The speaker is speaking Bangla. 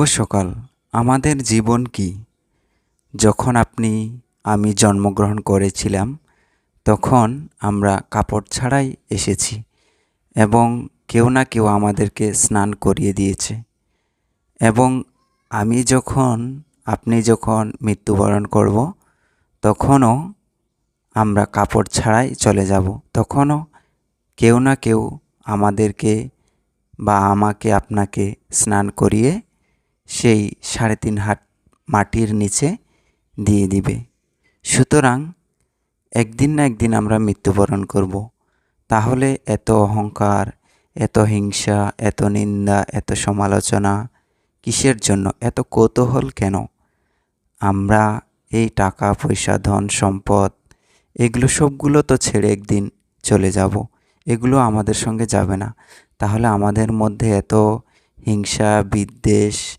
সকাল। আমাদের জীবন কি? যখন আমি জন্মগ্রহণ করেছিলাম, তখন আমরা কাপড় ছাড়াই এসেছি এবং কেউ না কেউ আমাদেরকে স্নান করিয়ে দিয়েছে। এবং আপনি যখন মৃত্যুবরণ করব, তখনও আমরা কাপড় ছাড়াই চলে যাব। তখনও কেউ না কেউ আমাদেরকে বা আমাকে আপনাকে স্নান করিয়ে সেই 3.5 হাত মাটির নিচে দিয়ে দিবে। সুতরাং একদিন না একদিন আমরা মৃত্যুবরণ করব। তাহলে এত অহংকার, এত হিংসা, এত নিন্দা, এত সমালোচনা কিসের জন্য? এত কৌতূহল কেন? আমরা এই টাকা পয়সা, ধন সম্পদ, এগুলো সবগুলো তো ছেড়ে একদিন চলে যাব। এগুলো আমাদের সঙ্গে যাবে না। তাহলে আমাদের মধ্যে এত হিংসা, বিদ্বেষ,